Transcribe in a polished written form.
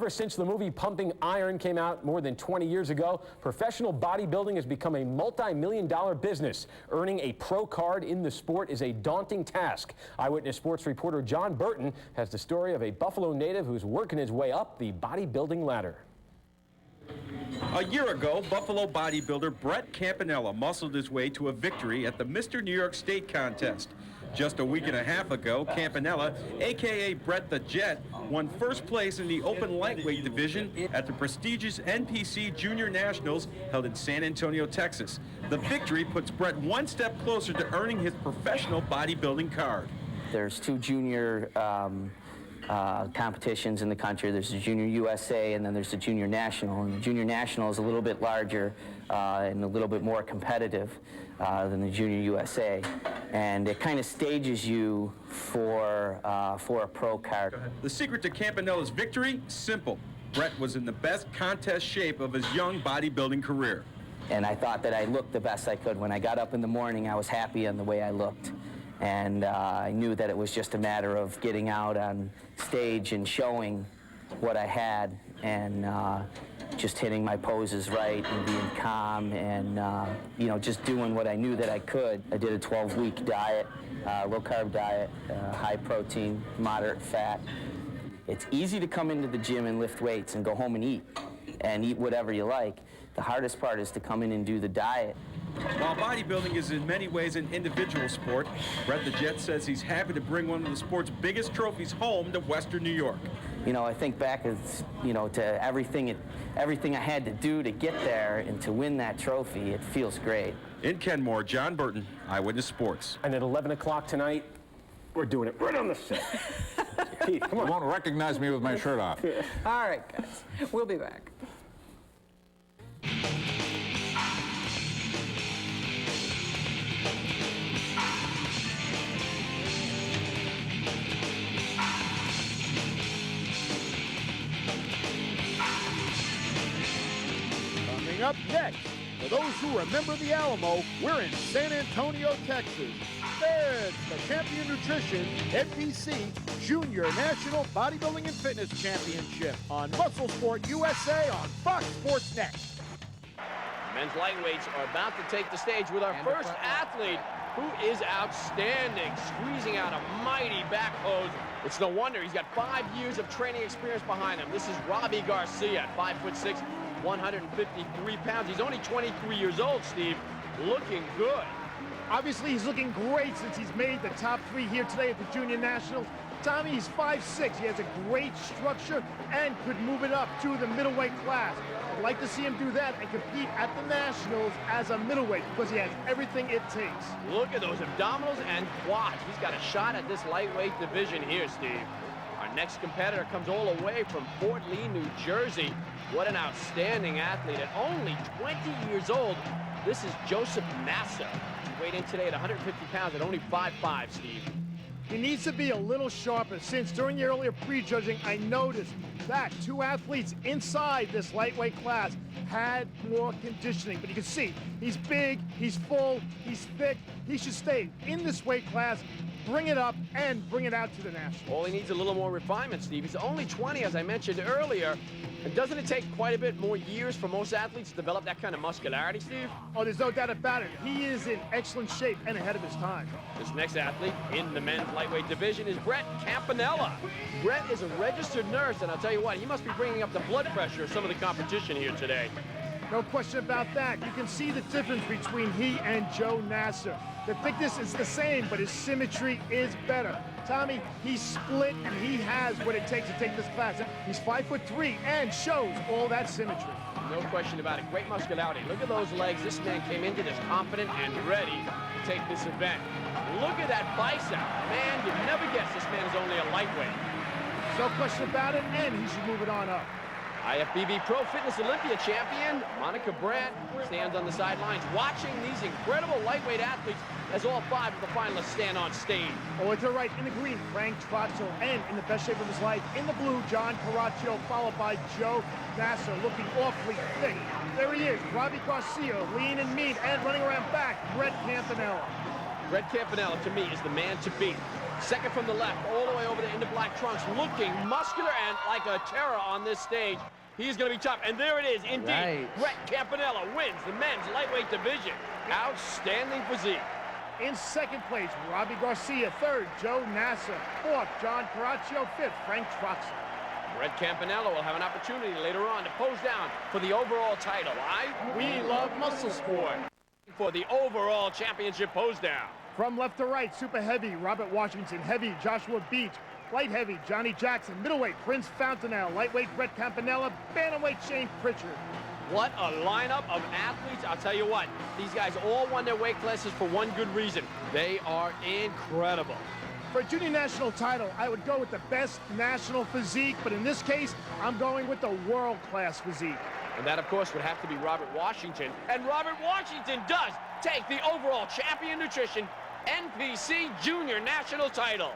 Ever since the movie Pumping Iron came out more than 20 years ago, professional bodybuilding has become a multi-million-dollar business. Earning a pro card in the sport is a daunting task. Eyewitness Sports reporter John Burton has the story of a Buffalo native who's working his way up the bodybuilding ladder. A year ago, Buffalo bodybuilder Brett Campanella muscled his way to a victory at the Mr. New York State contest. Just a week and a half ago, Campanella, a.k.a. Brett the Jet, won first place in the open lightweight division at the prestigious NPC Junior Nationals held in San Antonio, Texas. The victory puts Brett one step closer to earning his professional bodybuilding card. There's two junior competitions in the country. There's the Junior USA and then there's the Junior National. And the Junior National is a little bit larger and a little bit more competitive than the Junior USA. And it kind of stages you for a pro card. The secret to Campanella's victory? Simple. Brett was in the best contest shape of his young bodybuilding career. And I thought that I looked the best I could. When I got up in the morning, I was happy in the way I looked. And I knew that it was just a matter of getting out on stage and showing what I had and just hitting my poses right and being calm and, you know, just doing what I knew that I could. I did a 12-week diet, low-carb diet, high protein, moderate fat. It's easy to come into the gym and lift weights and go home and eat whatever you like. The hardest part is to come in and do the diet. While bodybuilding is in many ways an individual sport, Brett the Jet says he's happy to bring one of the sport's biggest trophies home to Western New York. You know, I think back as, you know, to everything I had to do to get there and to win that trophy. It feels great. In Kenmore, John Burton, Eyewitness Sports. And at 11 o'clock tonight, we're doing it right on the set. Keith, come on. You won't recognize me with my shirt off. All right, guys. We'll be back. Coming up next, for those who remember the Alamo, we're in San Antonio, Texas. It's the Champion Nutrition NPC Junior National Bodybuilding and Fitness Championship on Muscle Sport USA on Fox Sports Net. Men's lightweights are about to take the stage with our first athlete, who is outstanding, squeezing out a mighty back pose. It's no wonder he's got 5 years of training experience behind him. This is Robbie Garcia at 5'6", 153 pounds. He's only 23 years old, Steve, looking good. Obviously, he's looking great since he's made the top 3 here today at the Junior Nationals. Tommy, he's 5'6". He has a great structure and could move it up to the middleweight class. I'd like to see him do that and compete at the Nationals as a middleweight because he has everything it takes. Look at those abdominals and quads. He's got a shot at this lightweight division here, Steve. Our next competitor comes all the way from Fort Lee, New Jersey. What an outstanding athlete at only 20 years old. This is Joseph Nasser. He weighed in today at 150 pounds at only 5'5", Steve. He needs to be a little sharper since during the earlier prejudging, I noticed that 2 athletes inside this lightweight class had more conditioning. But you can see he's big, he's full, he's thick. He should stay in this weight class, bring it up, and bring it out to the Nationals. All he needs a little more refinement, Steve. He's only 20, as I mentioned earlier. And doesn't it take quite a bit more years for most athletes to develop that kind of muscularity, Steve? Oh, there's no doubt about it. He is in excellent shape and ahead of his time. This next athlete in the men's lightweight division is Brett Campanella. Brett is a registered nurse, and I'll tell you what, he must be bringing up the blood pressure of some of the competition here today. No question about that. You can see the difference between he and Joe Nasser. The thickness is the same, but his symmetry is better. Tommy, he's split, and he has what it takes to take this class. He's 5'3" and shows all that symmetry. No question about it. Great muscularity. Look at those legs. This man came into this confident and ready to take this event. Look at that bicep. Man, you'd never guess this man is only a lightweight. No question about it, and he should move it on up. IFBB Pro Fitness Olympia champion Monica Brandt stands on the sidelines watching these incredible lightweight athletes as all 5 of the finalists stand on stage. Oh, to the right in the green, Frank Trotzel, and in the best shape of his life, in the blue, John Caraccio, followed by Joe Nasser, looking awfully thick. There he is, Robbie Garcia, lean and mean, and running around back, Brett Campanella. Brett Campanella, to me, is the man to beat. Second from the left, all the way over into black trunks, looking muscular and like a terror on this stage. He's going to be tough, and there it is, indeed. Right. Brett Campanella wins the men's lightweight division. Outstanding physique. In second place, Robbie Garcia. Third, Joe Nasser. Fourth, John Caraccio. Fifth, Frank Troxel. Brett Campanella will have an opportunity later on to pose down for the overall title. We love muscle sport. For the overall championship pose down. From left to right, super heavy, Robert Washington. Heavy, Joshua Beach. Light heavy, Johnny Jackson. Middleweight, Prince Fontenelle. Lightweight, Brett Campanella. Bantamweight, Shane Pritchard. What a lineup of athletes. I'll tell you what, these guys all won their weight classes for one good reason. They are incredible. For a junior national title, I would go with the best national physique, but in this case, I'm going with the world-class physique. And that, of course, would have to be Robert Washington. And Robert Washington does take the overall champion nutrition NPC junior national title.